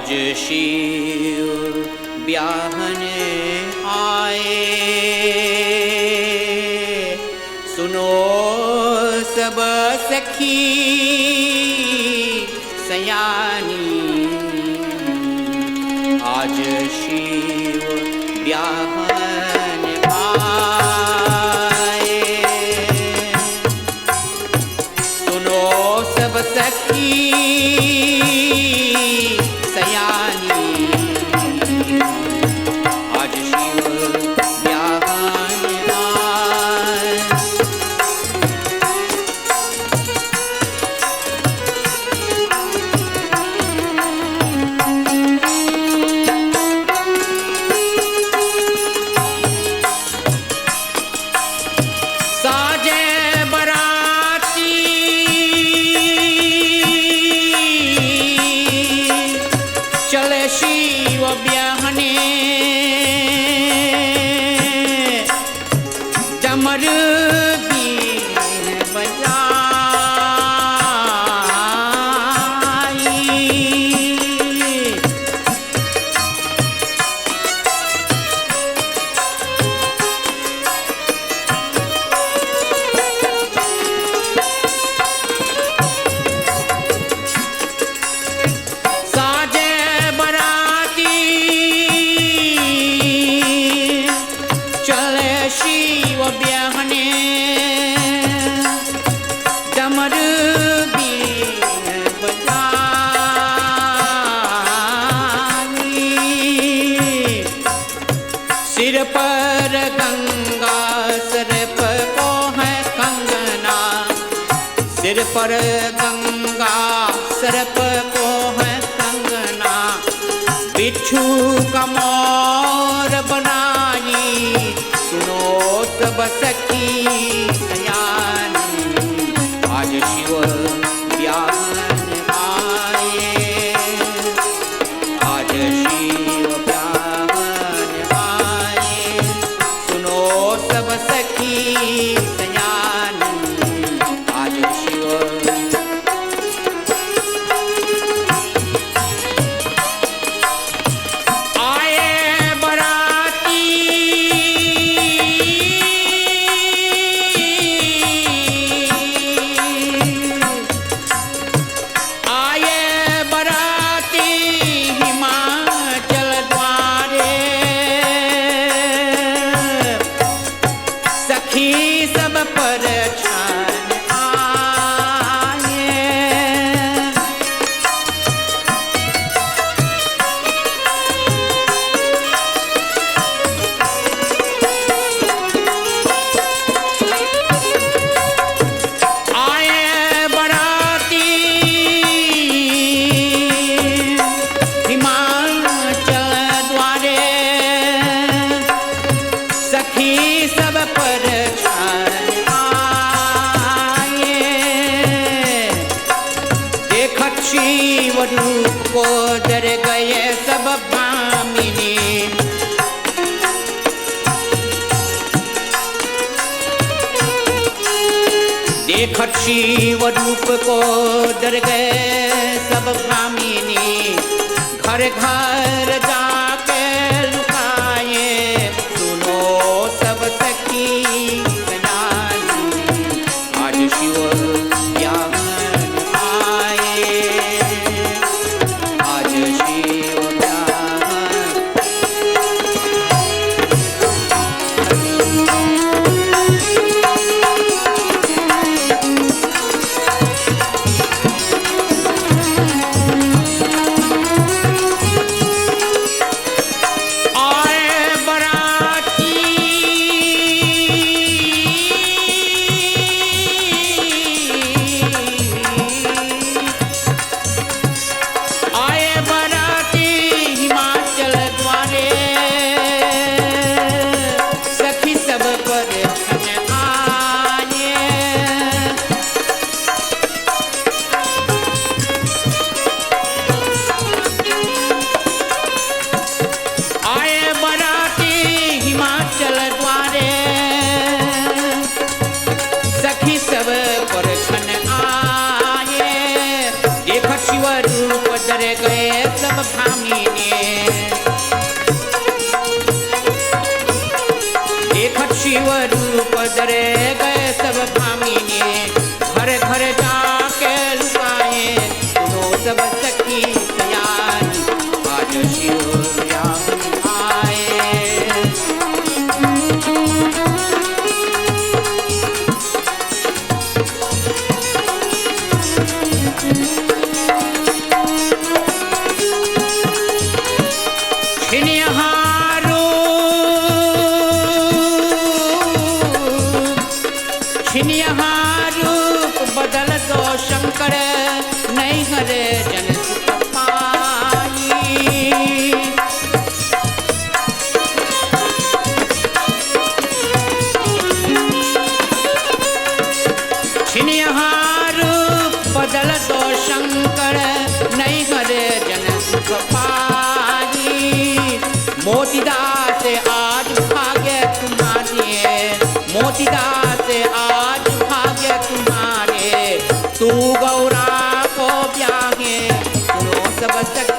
आज शिव ब्याहने आए, सुनो सब सखी सयानी, आज शिव ब्याहने आए, सुनो सब सखी शिव ब्याहने डमर बीन बजाई, शिव ब्याहने डमर बीन बजाई, सिर पर गंगा सर पर को है कंगना, सिर पर गंगा सर पर को है कंगना, बिच्छू का मोर बनाई, सुनो सब सखी सयानी, आज शिव ब्याहने आए, आज शिव ब्याहने आए, सुनो सब सखी सयानी, आज शिव सब पर छान आए, आए बराती हिमाचल द्वारे, सखी सब पर शिव रूप को डर गए सब भामिनी, देखत शिव रूप को डर गए सब भामिनी, घर घर जाके लुकाए, सुनो सब सखी सयानी, आज शिव सब भाम डरे गए सब भामिनी, घर घर जाके लुकाए, सुनो सब सखी सयानी, आज शिव आगमन आए। छिनिया रूप बदल दो शंकर, नहीं हरे जन सुख पाई। छिनिया रूप बदल दो शंकर, नहीं हरे जन सुख पाई। मोतीदास आज भाग्य तुम्हारे, मोतीदास आज भाग्य तुम्हारे, तू गौरा को ब्याहे, सुनो सब सखी